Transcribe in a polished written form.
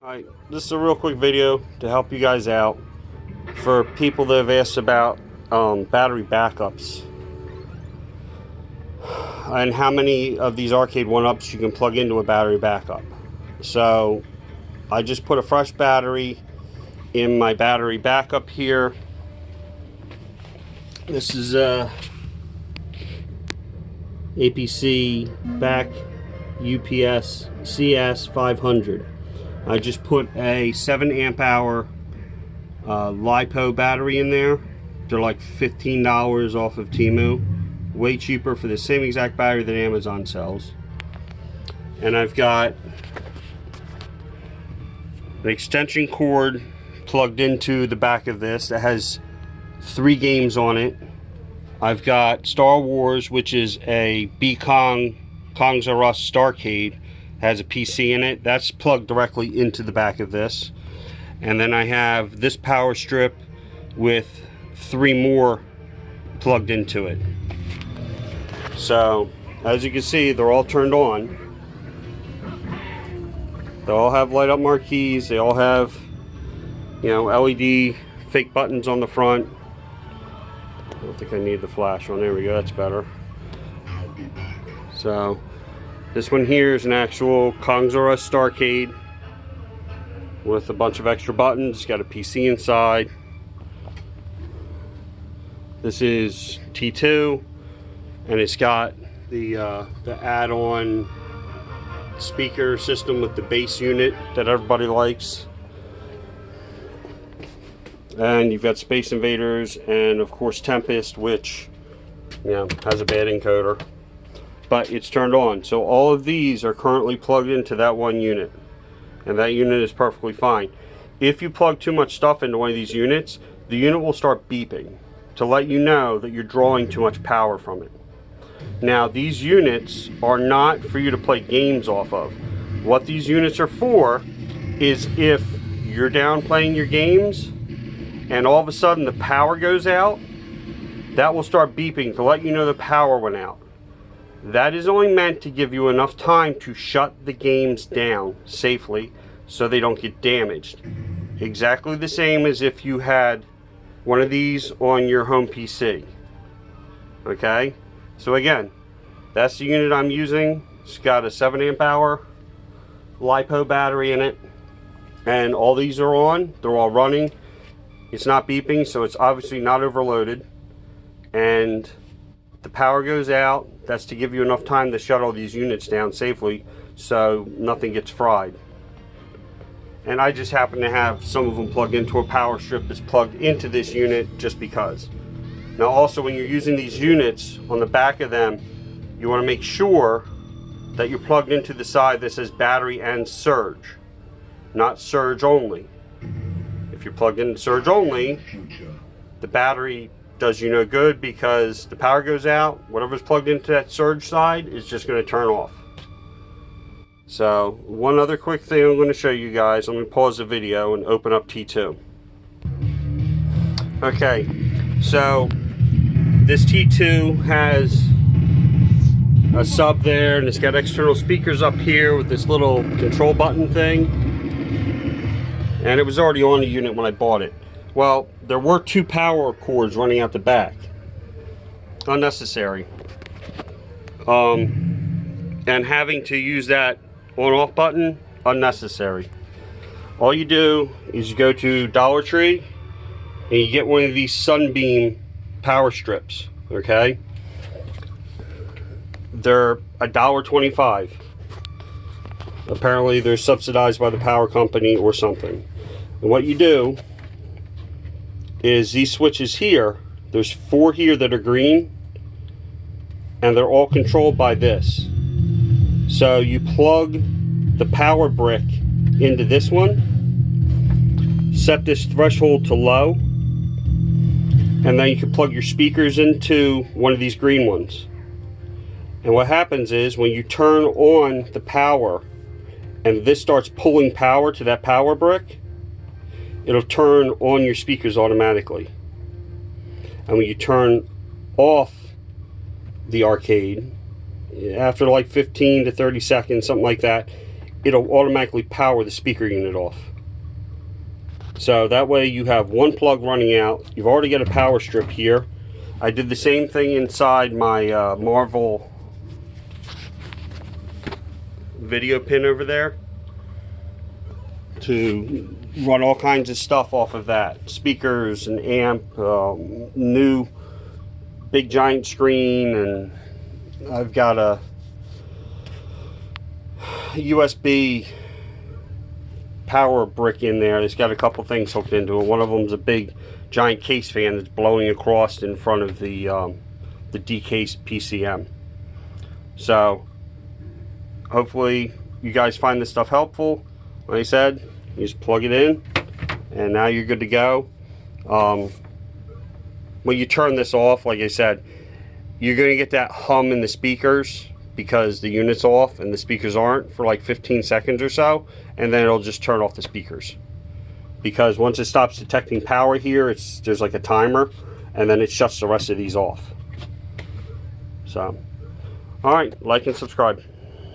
Alright, this is a real quick video to help you guys out for people that have asked about battery backups and how many of these arcade1ups you can plug into a battery backup. So I just put a fresh battery in my battery backup here. This is APC back UPS CS500. I just put a 7 amp hour LiPo battery in there. They're like $15 off of Temu. Way cheaper for the same exact battery that Amazon sells. And I've got an extension cord plugged into the back of this that has 3 games on it. I've got Star Wars, which is a Kongs R Us Starcade. Has a PC in it. That's plugged directly into the back of this. And then I have this power strip with 3 more plugged into it. So as you can see, they're all turned on. They all have light up marquees. They all have, you know, LED fake buttons on the front. I don't think I need the flash on. There we go, that's better. So this one here is an actual Kongs R Us Starcade with a bunch of extra buttons. It's got a PC inside. This is T2, and it's got the add-on speaker system with the bass unit that everybody likes. And you've got Space Invaders and of course Tempest, which, you know, has a bad encoder. But it's turned on. So all of these are currently plugged into that one unit, and that unit is perfectly fine. If you plug too much stuff into one of these units, the unit will start beeping to let you know that you're drawing too much power from it. Now, these units are not for you to play games off of. What these units are for is if you're down playing your games and all of a sudden the power goes out, that will start beeping to let you know the power went out. That is only meant to give you enough time to shut the games down safely so they don't get damaged. Exactly the same as if you had one of these on your home PC. Okay? So again, that's the unit I'm using. It's got a 7 amp hour LiPo battery in it. And all these are on. They're all running. It's not beeping, so it's obviously not overloaded. And the power goes out. That's to give you enough time to shut all these units down safely so nothing gets fried. And I just happen to have some of them plugged into a power strip that's plugged into this unit just because. Now also, when you're using these units, on the back of them, you want to make sure that you're plugged into the side that says battery and surge, not surge only. If you're plugged in surge only, the battery does you no good because the power goes out. Whatever's plugged into that surge side is just going to turn off. So one other quick thing I'm going to show you guys. I'm going to pause the video and open up T2. Okay, so this T2 has a sub there, and it's got external speakers up here with this little control button thing. And it was already on the unit when I bought it. Well, there were 2 power cords running out the back. Unnecessary. And having to use that on-off button, unnecessary. All you do is you go to Dollar Tree and you get one of these Sunbeam power strips, okay? They're $1.25. Apparently they're subsidized by the power company or something. And what you do is these switches here, there's 4 here that are green, and they're all controlled by this. So you plug the power brick into this one, set this threshold to low, and then you can plug your speakers into one of these green ones. And what happens is when you turn on the power and this starts pulling power to that power brick, it'll turn on your speakers automatically. And when you turn off the arcade, after like 15 to 30 seconds, something like that, it'll automatically power the speaker unit off. So that way you have one plug running out. You've already got a power strip here. I did the same thing inside my Marvel video pin over there to run all kinds of stuff off of that. Speakers, an amp, new big giant screen, and I've got a USB power brick in there. It's got a couple things hooked into it. One of them's a big giant case fan that's blowing across in front of the decased PCM. So hopefully you guys find this stuff helpful. Like I said, you just plug it in and now you're good to go. When you turn this off, like I said, you're going to get that hum in the speakers because the unit's off and the speakers aren't for like 15 seconds or so, and then it'll just turn off the speakers. Because once it stops detecting power here, there's like a timer, and then it shuts the rest of these off. So, alright, like and subscribe.